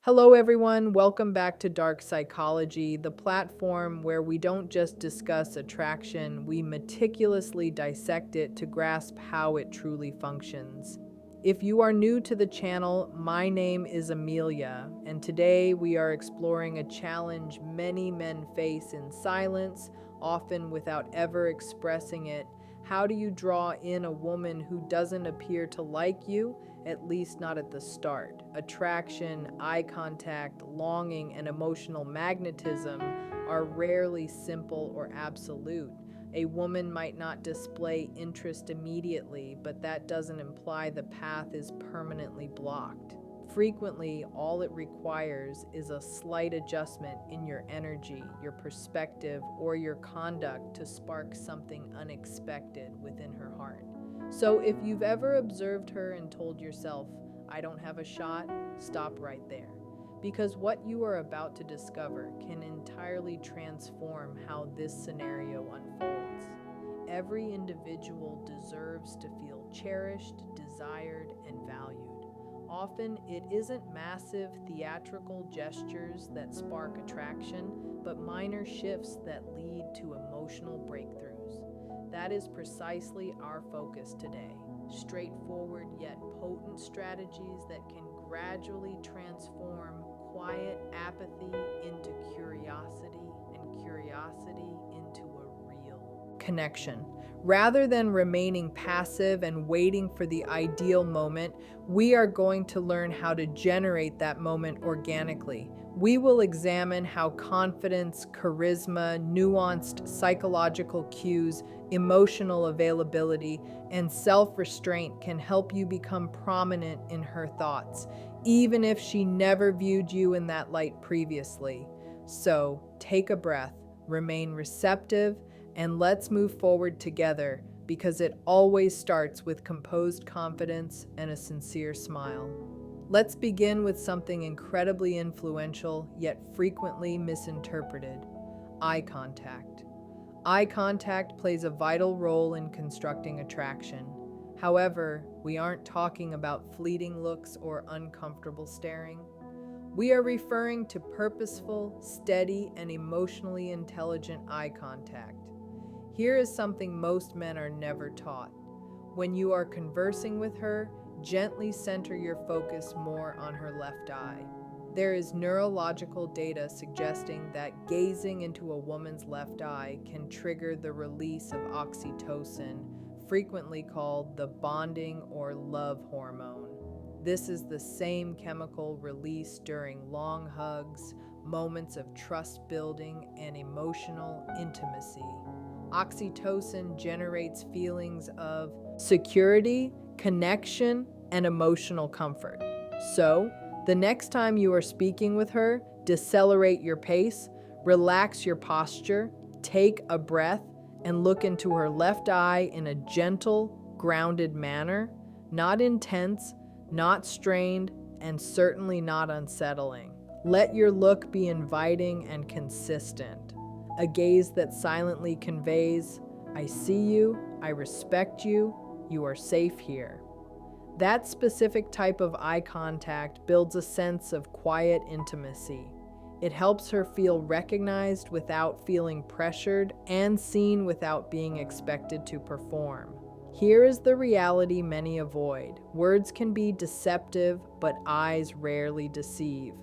Hello, everyone. Welcome back to Dark Psychology, the platform where we don't just discuss attraction, we meticulously dissect it to grasp how it truly functions. If you are new to the channel, my name is Amelia, and today we are exploring a challenge many men face in silence, often without ever expressing it. How do you draw in a woman who doesn't appear to like you? At least not at the start. Attraction, eye contact, longing, and emotional magnetism are rarely simple or absolute. A woman might not display interest immediately, but that doesn't imply the path is permanently blocked. Frequently, all it requires is a slight adjustment in your energy, your perspective, or your conduct to spark something unexpected within her heart. So if you've ever observed her and told yourself, I don't have a shot, stop right there. Because what you are about to discover can entirely transform how this scenario unfolds. Every individual deserves to feel cherished, desired, and valued. Often, it isn't massive theatrical gestures that spark attraction, but minor shifts that lead to emotional breakthroughs. That is precisely our focus today. Straightforward yet potent strategies that can gradually transform quiet apathy into curiosity and curiosity into a real connection. Rather than remaining passive and waiting for the ideal moment, we are going to learn how to generate that moment organically. We will examine how confidence, charisma, nuanced psychological cues, emotional availability, and self-restraint can help you become prominent in her thoughts, even if she never viewed you in that light previously. So, take a breath, remain receptive, and let's move forward together because it always starts with composed confidence and a sincere smile. Let's begin with something incredibly influential yet frequently misinterpreted: eye contact. Eye contact plays a vital role in constructing attraction. However, we aren't talking about fleeting looks or uncomfortable staring. We are referring to purposeful, steady, and emotionally intelligent eye contact. Here is something most men are never taught. When you are conversing with her, gently center your focus more on her left eye. There is neurological data suggesting that gazing into a woman's left eye can trigger the release of oxytocin, frequently called the bonding or love hormone. This is the same chemical released during long hugs, moments of trust building, and emotional intimacy. Oxytocin generates feelings of security, connection, and emotional comfort. So, the next time you are speaking with her, decelerate your pace, relax your posture, take a breath, and look into her left eye in a gentle, grounded manner, not intense, not strained, and certainly not unsettling. Let your look be inviting and consistent. A gaze that silently conveys, I see you, I respect you, you are safe here. That specific type of eye contact builds a sense of quiet intimacy. It helps her feel recognized without feeling pressured and seen without being expected to perform. Here is the reality many avoid. Words can be deceptive, but eyes rarely deceive.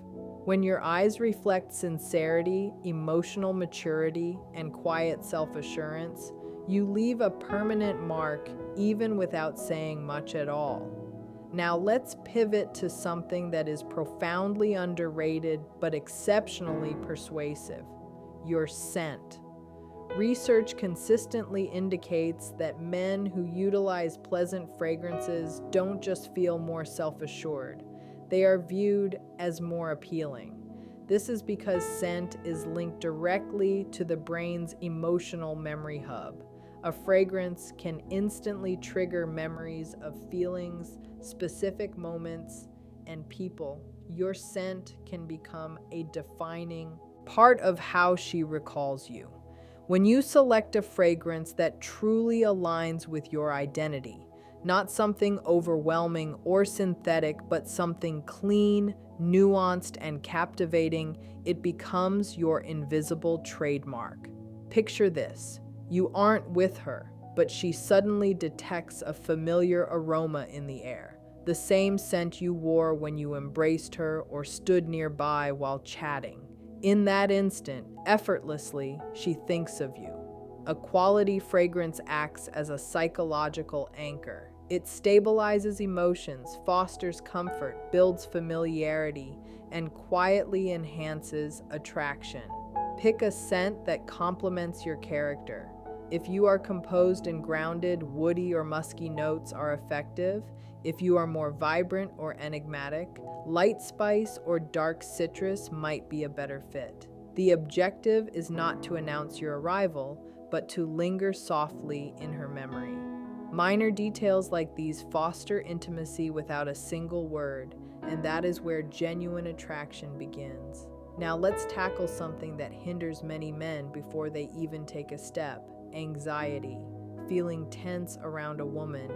When your eyes reflect sincerity, emotional maturity, and quiet self-assurance, you leave a permanent mark even without saying much at all. Now let's pivot to something that is profoundly underrated but exceptionally persuasive: your scent. Research consistently indicates that men who utilize pleasant fragrances don't just feel more self-assured, they are viewed as more appealing. This is because scent is linked directly to the brain's emotional memory hub. A fragrance can instantly trigger memories of feelings, specific moments, and people. Your scent can become a defining part of how she recalls you. When you select a fragrance that truly aligns with your identity, Not something overwhelming or synthetic, but something clean, nuanced, and captivating. It becomes your invisible trademark. Picture this. You aren't with her, but she suddenly detects a familiar aroma in the air. The same scent you wore when you embraced her or stood nearby while chatting. In that instant, effortlessly, she thinks of you. A quality fragrance acts as a psychological anchor. It stabilizes emotions, fosters comfort, builds familiarity, and quietly enhances attraction. Pick a scent that complements your character. If you are composed and grounded, woody or musky notes are effective. If you are more vibrant or enigmatic, light spice or dark citrus might be a better fit. The objective is not to announce your arrival, but to linger softly in her memory. Minor details like these foster intimacy without a single word, and that is where genuine attraction begins. Now let's tackle something that hinders many men before they even take a step: anxiety. Feeling tense around a woman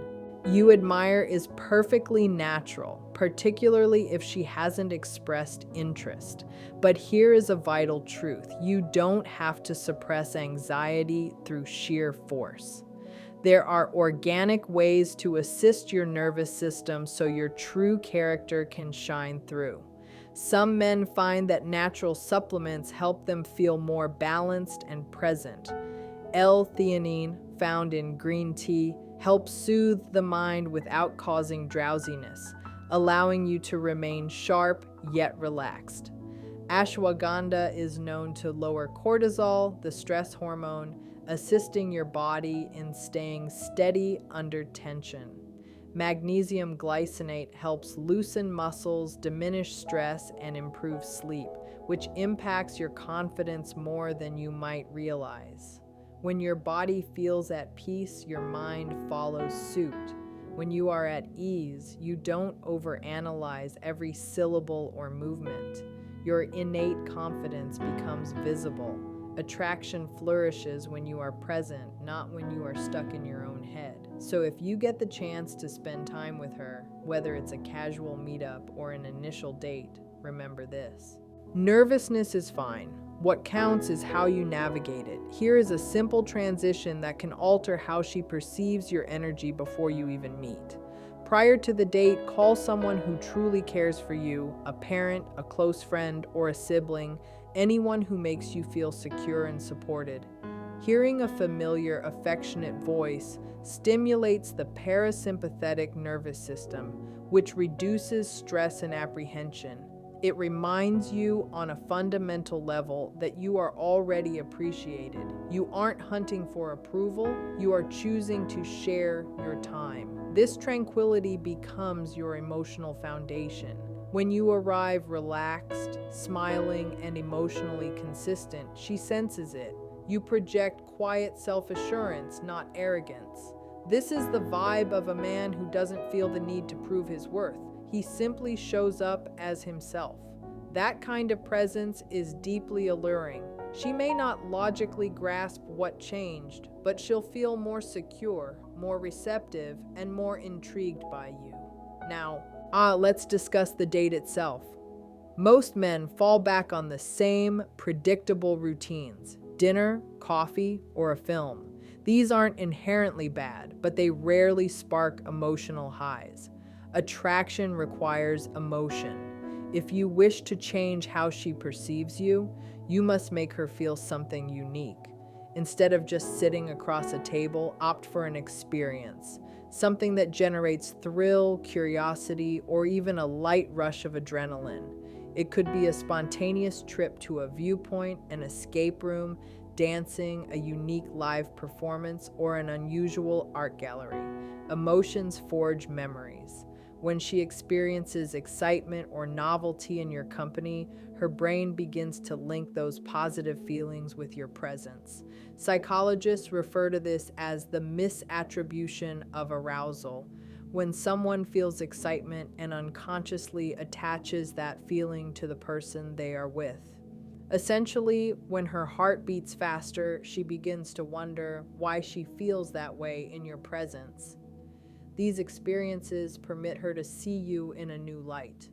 you admire is perfectly natural, particularly if she hasn't expressed interest. But here is a vital truth: you don't have to suppress anxiety through sheer force. There are organic ways to assist your nervous system so your true character can shine through. Some men find that natural supplements help them feel more balanced and present. L-theanine, found in green tea, helps soothe the mind without causing drowsiness, allowing you to remain sharp yet relaxed. Ashwagandha is known to lower cortisol, the stress hormone, assisting your body in staying steady under tension. Magnesium glycinate helps loosen muscles, diminish stress, and improve sleep, which impacts your confidence more than you might realize. When your body feels at peace, your mind follows suit. When you are at ease, you don't overanalyze every syllable or movement. Your innate confidence becomes visible. Attraction flourishes when you are present, not when you are stuck in your own head. So if you get the chance to spend time with her, whether it's a casual meetup or an initial date, remember this: nervousness is fine. What counts is how you navigate it. Here is a simple transition that can alter how she perceives your energy before you even meet. Prior to the date, call someone who truly cares for you: a parent, a close friend, or a sibling, anyone who makes you feel secure and supported. Hearing a familiar, affectionate voice stimulates the parasympathetic nervous system, which reduces stress and apprehension. It reminds you on a fundamental level that you are already appreciated. You aren't hunting for approval, you are choosing to share your time. This tranquility becomes your emotional foundation. When you arrive relaxed, smiling, and emotionally consistent, she senses it. You project quiet self-assurance, not arrogance. This is the vibe of a man who doesn't feel the need to prove his worth. He simply shows up as himself. That kind of presence is deeply alluring. She may not logically grasp what changed, but she'll feel more secure, more receptive, and more intrigued by you. Now, let's discuss the date itself. Most men fall back on the same predictable routines: dinner, coffee, or a film. These aren't inherently bad, but they rarely spark emotional highs. Attraction requires emotion. If you wish to change how she perceives you, you must make her feel something unique. Instead of just sitting across a table, opt for an experience, something that generates thrill, curiosity, or even a light rush of adrenaline. It could be a spontaneous trip to a viewpoint, an escape room, dancing, a unique live performance, or an unusual art gallery. Emotions forge memories. When she experiences excitement or novelty in your company, her brain begins to link those positive feelings with your presence. Psychologists refer to this as the misattribution of arousal. When someone feels excitement and unconsciously attaches that feeling to the person they are with. Essentially, when her heart beats faster, she begins to wonder why she feels that way in your presence. These experiences permit her to see you in a new light.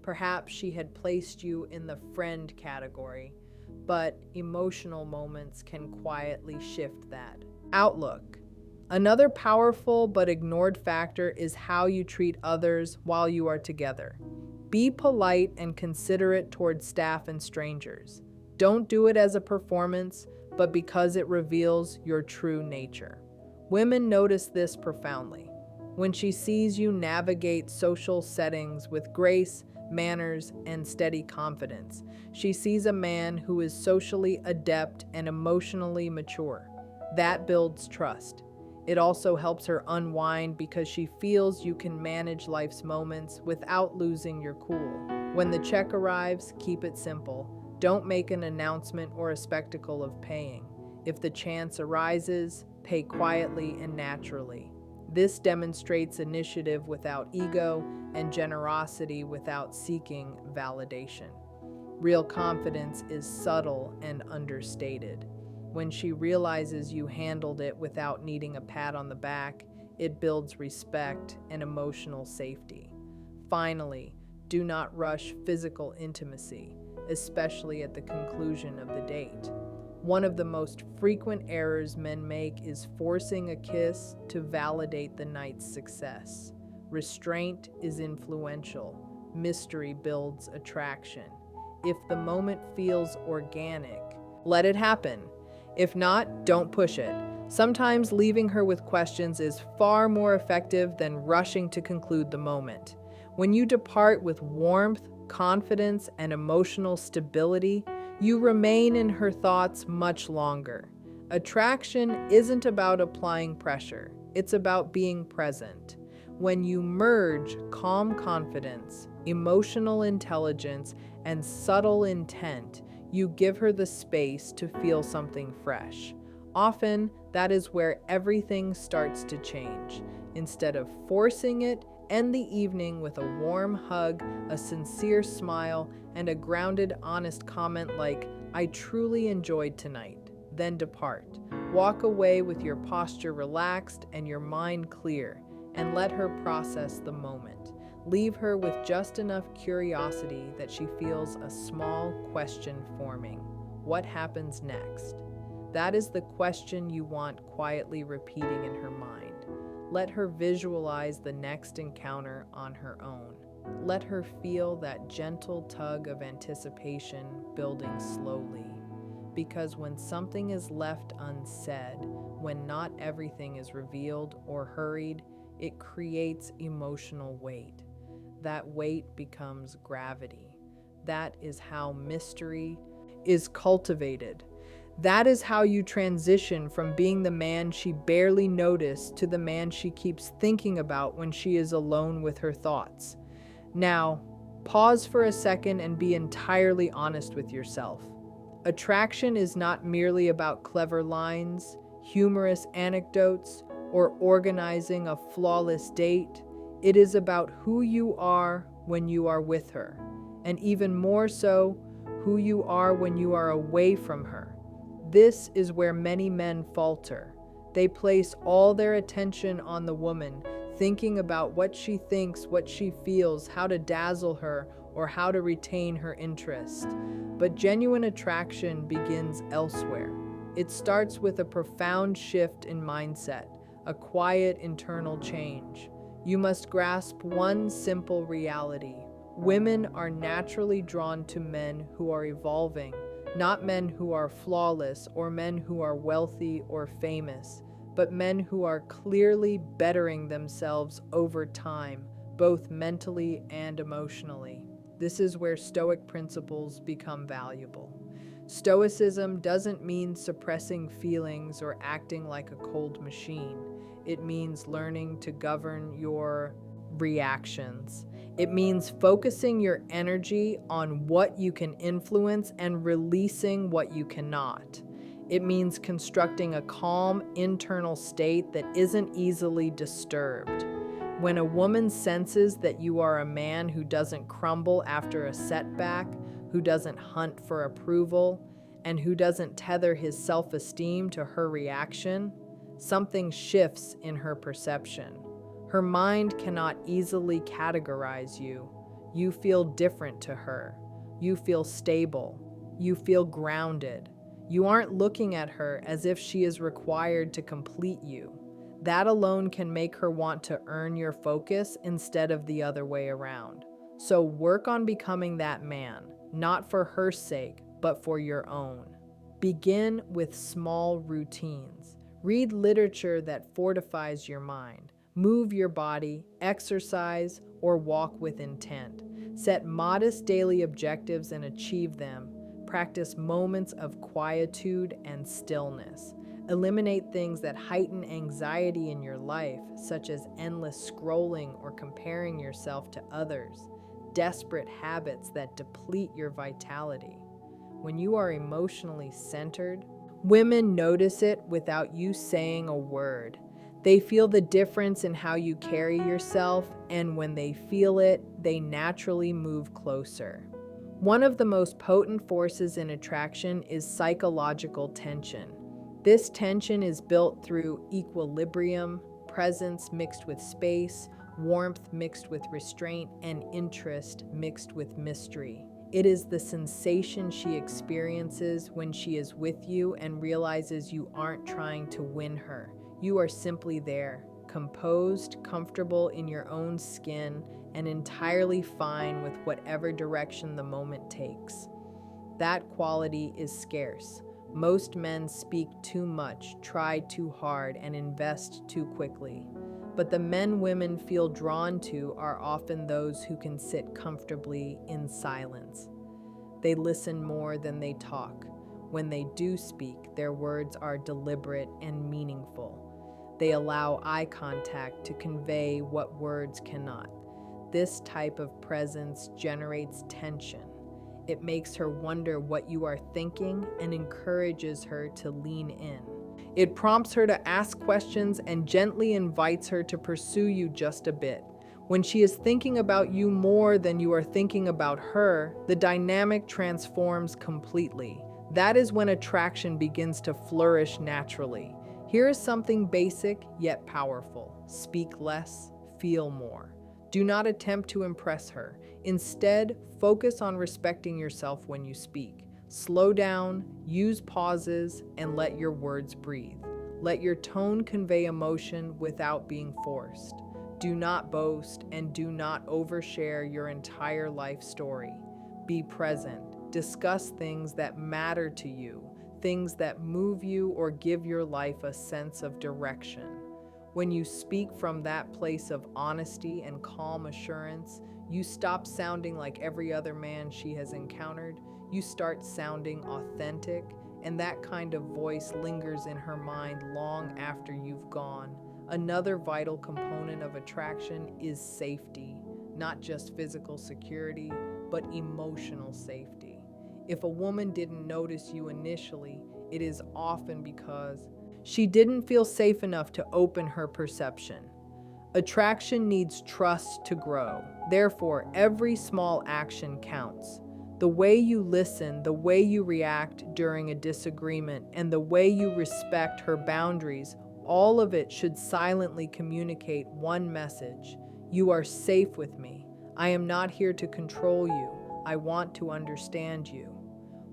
Perhaps she had placed you in the friend category, but emotional moments can quietly shift that outlook. Another powerful but ignored factor is how you treat others while you are together. Be polite and considerate toward staff and strangers. Don't do it as a performance, but because it reveals your true nature. Women notice this profoundly. When she sees you navigate social settings with grace, manners, and steady confidence, she sees a man who is socially adept and emotionally mature. That builds trust. It also helps her unwind because she feels you can manage life's moments without losing your cool. When the check arrives, keep it simple. Don't make an announcement or a spectacle of paying. If the chance arises, pay quietly and naturally. This demonstrates initiative without ego and generosity without seeking validation. Real confidence is subtle and understated. When she realizes you handled it without needing a pat on the back, it builds respect and emotional safety. Finally, do not rush physical intimacy, especially at the conclusion of the date. One of the most frequent errors men make is forcing a kiss to validate the night's success. Restraint is influential. Mystery builds attraction. If the moment feels organic, let it happen. If not, don't push it. Sometimes leaving her with questions is far more effective than rushing to conclude the moment. When you depart with warmth, confidence, and emotional stability, you remain in her thoughts much longer. Attraction isn't about applying pressure, it's about being present. When you merge calm confidence, emotional intelligence, and subtle intent, you give her the space to feel something fresh. Often, that is where everything starts to change. Instead of forcing it, end the evening with a warm hug, a sincere smile, and a grounded, honest comment like, "I truly enjoyed tonight." Then depart. Walk away with your posture relaxed and your mind clear, and let her process the moment. Leave her with just enough curiosity that she feels a small question forming. What happens next? That is the question you want quietly repeating in her mind. Let her visualize the next encounter on her own. Let her feel that gentle tug of anticipation building slowly. Because when something is left unsaid, when not everything is revealed or hurried, it creates emotional weight. That weight becomes gravity. That is how mystery is cultivated. That is how you transition from being the man she barely noticed to the man she keeps thinking about when she is alone with her thoughts. Now, pause for a second and be entirely honest with yourself. Attraction is not merely about clever lines, humorous anecdotes, or organizing a flawless date. It is about who you are when you are with her, and even more so, who you are when you are away from her. This is where many men falter. They place all their attention on the woman, thinking about what she thinks, what she feels, how to dazzle her, or how to retain her interest. But genuine attraction begins elsewhere. It starts with a profound shift in mindset, a quiet internal change. You must grasp one simple reality. Women are naturally drawn to men who are evolving, not men who are flawless or men who are wealthy or famous, but men who are clearly bettering themselves over time, both mentally and emotionally. This is where Stoic principles become valuable. Stoicism doesn't mean suppressing feelings or acting like a cold machine. It means learning to govern your reactions. It means focusing your energy on what you can influence and releasing what you cannot. It means constructing a calm internal state that isn't easily disturbed. When a woman senses that you are a man who doesn't crumble after a setback, who doesn't hunt for approval, and who doesn't tether his self-esteem to her reaction, something shifts in her perception. Her mind cannot easily categorize you. You feel different to her. You feel stable. You feel grounded. You aren't looking at her as if she is required to complete you. That alone can make her want to earn your focus instead of the other way around. So work on becoming that man, not for her sake, but for your own. Begin with small routines. Read literature that fortifies your mind. Move your body, exercise, or walk with intent. Set modest daily objectives and achieve them. Practice moments of quietude and stillness. Eliminate things that heighten anxiety in your life, such as endless scrolling or comparing yourself to others. Desperate habits that deplete your vitality. When you are emotionally centered, women notice it without you saying a word. They feel the difference in how you carry yourself, and when they feel it, they naturally move closer. One of the most potent forces in attraction is psychological tension. This tension is built through equilibrium, presence mixed with space, warmth mixed with restraint, and interest mixed with mystery. It is the sensation she experiences when she is with you and realizes you aren't trying to win her. You are simply there, composed, comfortable in your own skin, and entirely fine with whatever direction the moment takes. That quality is scarce. Most men speak too much, try too hard, and invest too quickly. But the men women feel drawn to are often those who can sit comfortably in silence. They listen more than they talk. When they do speak, their words are deliberate and meaningful. They allow eye contact to convey what words cannot. This type of presence generates tension. It makes her wonder what you are thinking and encourages her to lean in. It prompts her to ask questions and gently invites her to pursue you just a bit. When she is thinking about you more than you are thinking about her, the dynamic transforms completely. That is when attraction begins to flourish naturally. Here is something basic yet powerful. Speak less, feel more. Do not attempt to impress her. Instead, focus on respecting yourself when you speak. Slow down, use pauses, and let your words breathe. Let your tone convey emotion without being forced. Do not boast and do not overshare your entire life story. Be present. Discuss things that matter to you, things that move you or give your life a sense of direction. When you speak from that place of honesty and calm assurance, you stop sounding like every other man she has encountered. You start sounding authentic, and that kind of voice lingers in her mind long after you've gone. Another vital component of attraction is safety, not just physical security, but emotional safety. If a woman didn't notice you initially, it is often because she didn't feel safe enough to open her perception. Attraction needs trust to grow. Therefore, every small action counts. The way you listen, the way you react during a disagreement, and the way you respect her boundaries, all of it should silently communicate one message. You are safe with me. I am not here to control you. I want to understand you.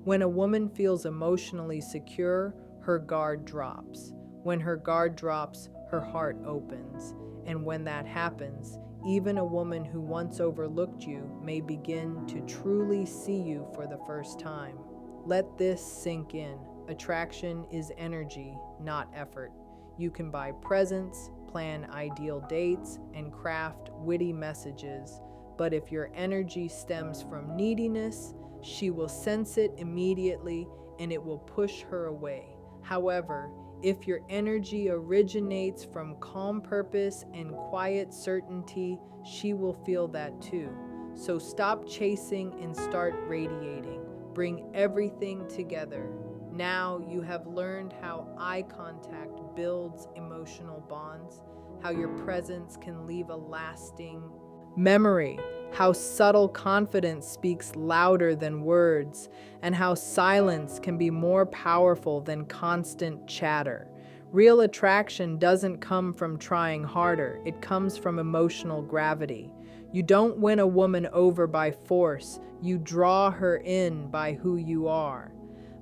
When a woman feels emotionally secure, her guard drops. When her guard drops, her heart opens. And when that happens, even a woman who once overlooked you may begin to truly see you for the first time. Let this sink in. Attraction is energy, not effort. You can buy presents, plan ideal dates, and craft witty messages, but if your energy stems from neediness, she will sense it immediately and it will push her away. However, if your energy originates from calm purpose and quiet certainty, she will feel that too. So stop chasing and start radiating. Bring everything together. Now you have learned how eye contact builds emotional bonds, how your presence can leave a lasting memory, how subtle confidence speaks louder than words, and how silence can be more powerful than constant chatter. Real attraction doesn't come from trying harder, it comes from emotional gravity. You don't win a woman over by force, you draw her in by who you are.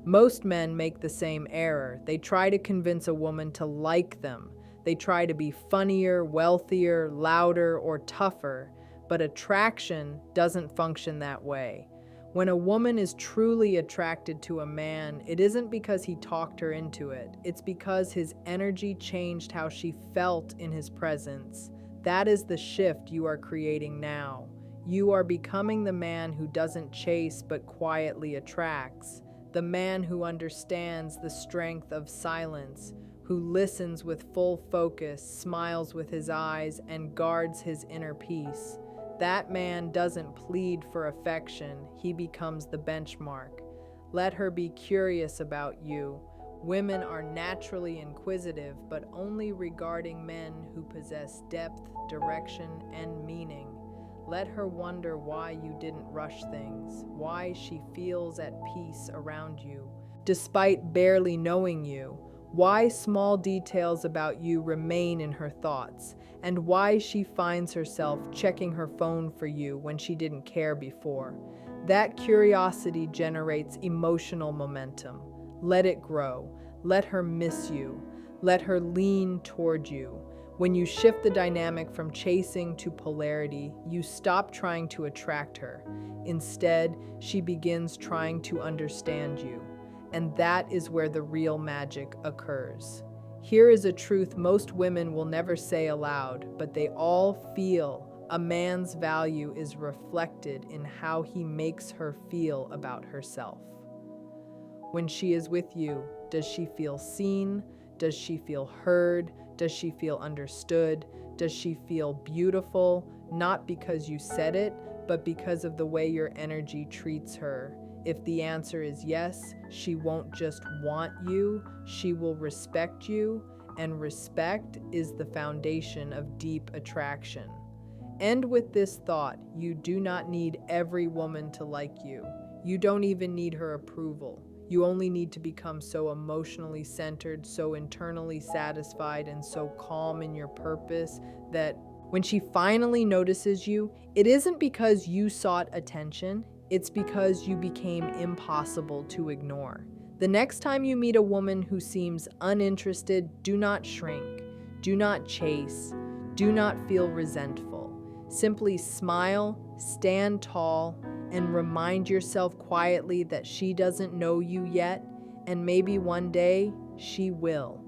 Most men make the same error. They try to convince a woman to like them. They try to be funnier, wealthier, louder, or tougher, but attraction doesn't function that way. When a woman is truly attracted to a man, it isn't because he talked her into it. It's because his energy changed how she felt in his presence. That is the shift you are creating now. You are becoming the man who doesn't chase but quietly attracts. The man who understands the strength of silence, who listens with full focus, smiles with his eyes, and guards his inner peace. That man doesn't plead for affection, he becomes the benchmark. Let her be curious about you. Women are naturally inquisitive, but only regarding men who possess depth, direction, and meaning. Let her wonder why you didn't rush things, why she feels at peace around you, despite barely knowing you, why small details about you remain in her thoughts, and why she finds herself checking her phone for you when she didn't care before. That curiosity generates emotional momentum. Let it grow. Let her miss you. Let her lean toward you. When you shift the dynamic from chasing to polarity, you stop trying to attract her. Instead, she begins trying to understand you. And that is where the real magic occurs. Here is a truth most women will never say aloud, but they all feel. A man's value is reflected in how he makes her feel about herself. When she is with you, does she feel seen? Does she feel heard? Does she feel understood? Does she feel beautiful? Not because you said it, but because of the way your energy treats her. If the answer is yes, she won't just want you, she will respect you, and respect is the foundation of deep attraction. End with this thought: you do not need every woman to like you. You don't even need her approval. You only need to become so emotionally centered, so internally satisfied, and so calm in your purpose that when she finally notices you, it isn't because you sought attention, it's because you became impossible to ignore. The next time you meet a woman who seems uninterested, do not shrink, do not chase, do not feel resentful. Simply smile, stand tall, and remind yourself quietly that she doesn't know you yet, and maybe one day she will.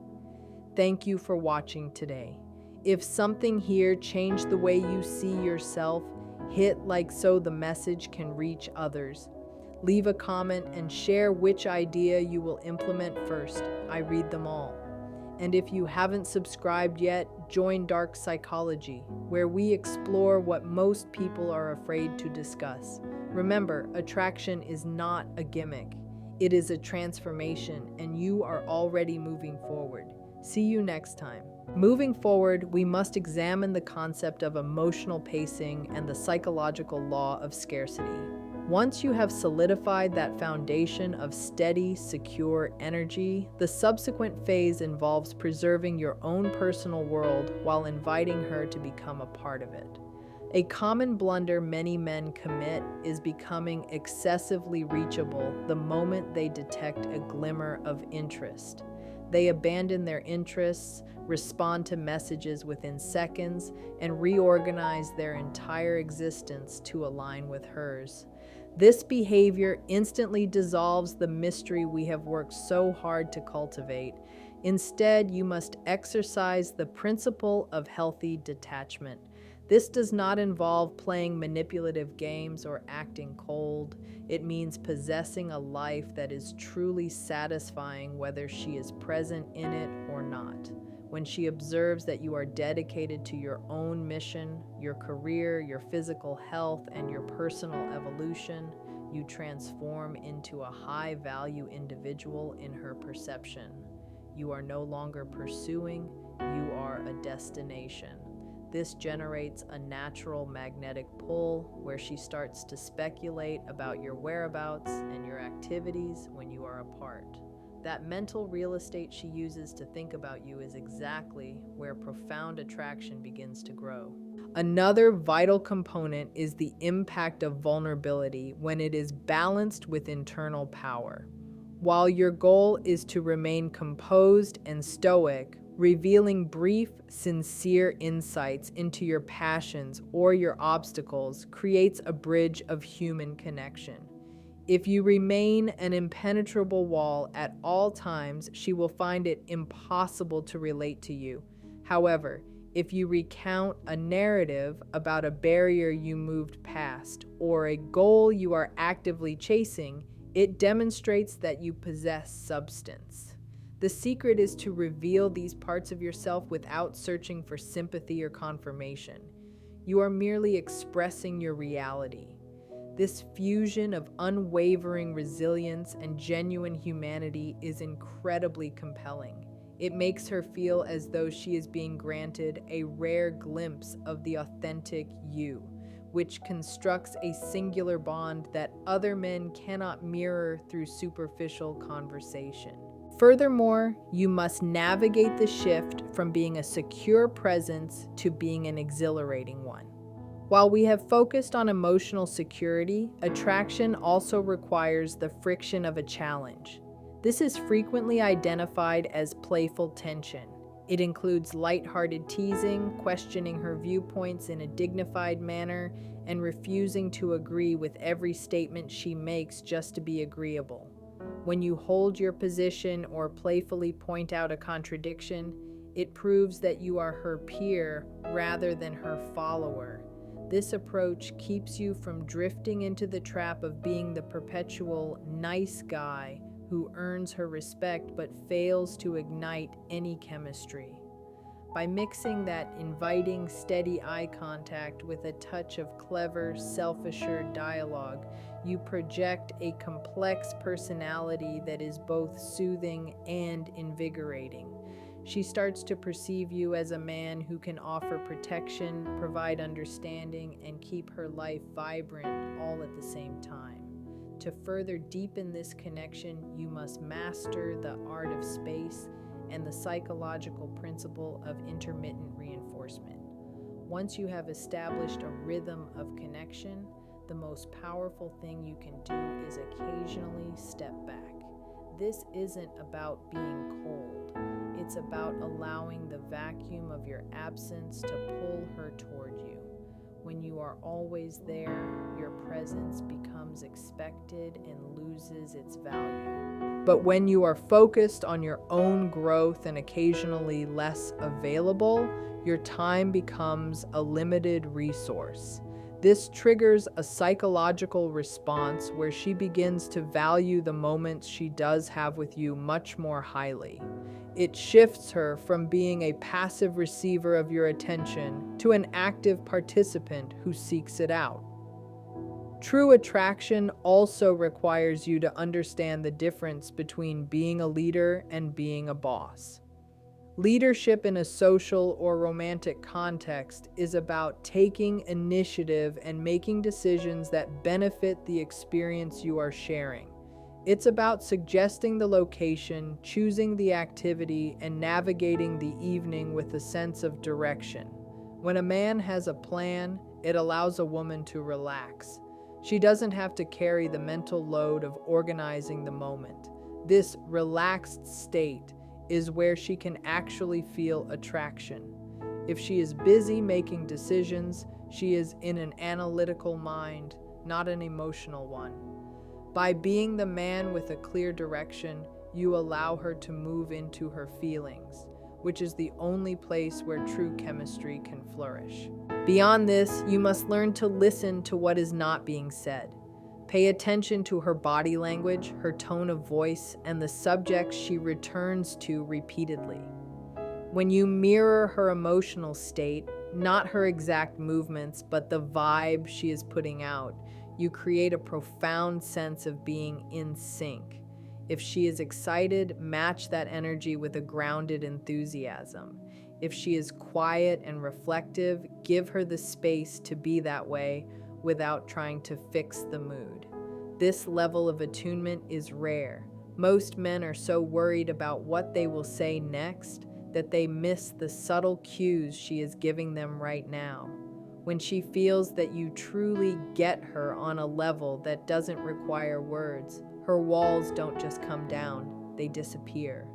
Thank you for watching today. If something here changed the way you see yourself, hit like so the message can reach others. Leave a comment and share which idea you will implement first. I read them all. And if you haven't subscribed yet, join Dark Psychology, where we explore what most people are afraid to discuss. Remember, attraction is not a gimmick. It is a transformation, and you are already moving forward. See you next time. Moving forward, we must examine the concept of emotional pacing and the psychological law of scarcity. Once you have solidified that foundation of steady, secure energy, the subsequent phase involves preserving your own personal world while inviting her to become a part of it. A common blunder many men commit is becoming excessively reachable the moment they detect a glimmer of interest. They abandon their interests, respond to messages within seconds, and reorganize their entire existence to align with hers. This behavior instantly dissolves the mystery we have worked so hard to cultivate. Instead, you must exercise the principle of healthy detachment. This does not involve playing manipulative games or acting cold. It means possessing a life that is truly satisfying whether she is present in it or not. When she observes that you are dedicated to your own mission, your career, your physical health, and your personal evolution, you transform into a high-value individual in her perception. You are no longer pursuing, you are a destination. This generates a natural magnetic pull where she starts to speculate about your whereabouts and your activities when you are apart. That mental real estate she uses to think about you is exactly where profound attraction begins to grow. Another vital component is the impact of vulnerability when it is balanced with internal power. While your goal is to remain composed and stoic, revealing brief, sincere insights into your passions or your obstacles creates a bridge of human connection. If you remain an impenetrable wall at all times, she will find it impossible to relate to you. However, if you recount a narrative about a barrier you moved past or a goal you are actively chasing, it demonstrates that you possess substance. The secret is to reveal these parts of yourself without searching for sympathy or confirmation. You are merely expressing your reality. This fusion of unwavering resilience and genuine humanity is incredibly compelling. It makes her feel as though she is being granted a rare glimpse of the authentic you, which constructs a singular bond that other men cannot mirror through superficial conversation. Furthermore, you must navigate the shift from being a secure presence to being an exhilarating one. While we have focused on emotional security, attraction also requires the friction of a challenge. This is frequently identified as playful tension. It includes lighthearted teasing, questioning her viewpoints in a dignified manner, and refusing to agree with every statement she makes just to be agreeable. When you hold your position or playfully point out a contradiction, it proves that you are her peer rather than her follower. This approach keeps you from drifting into the trap of being the perpetual nice guy who earns her respect but fails to ignite any chemistry. By mixing that inviting, steady eye contact with a touch of clever, self-assured dialogue, you project a complex personality that is both soothing and invigorating. She starts to perceive you as a man who can offer protection, provide understanding, and keep her life vibrant all at the same time. To further deepen this connection, you must master the art of space and the psychological principle of intermittent reinforcement. Once you have established a rhythm of connection, the most powerful thing you can do is occasionally step back. This isn't about being cold. It's about allowing the vacuum of your absence to pull her toward you. When you are always there, your presence becomes expected and loses its value. But when you are focused on your own growth and occasionally less available, your time becomes a limited resource. This triggers a psychological response where she begins to value the moments she does have with you much more highly. It shifts her from being a passive receiver of your attention to an active participant who seeks it out. True attraction also requires you to understand the difference between being a leader and being a boss. Leadership in a social or romantic context is about taking initiative and making decisions that benefit the experience you are sharing. It's about suggesting the location, choosing the activity, and navigating the evening with a sense of direction. When a man has a plan, it allows a woman to relax. She doesn't have to carry the mental load of organizing the moment. This relaxed state is where she can actually feel attraction. If she is busy making decisions, she is in an analytical mind, not an emotional one. By being the man with a clear direction, you allow her to move into her feelings, which is the only place where true chemistry can flourish. Beyond this, you must learn to listen to what is not being said. Pay attention to her body language, her tone of voice, and the subjects she returns to repeatedly. When you mirror her emotional state, not her exact movements, but the vibe she is putting out, you create a profound sense of being in sync. If she is excited, match that energy with a grounded enthusiasm. If she is quiet and reflective, give her the space to be that way without trying to fix the mood. This level of attunement is rare, Most men are so worried about what they will say next that they miss the subtle cues she is giving them right now. When she feels that you truly get her on a level that doesn't require words, her walls don't just come down, they disappear.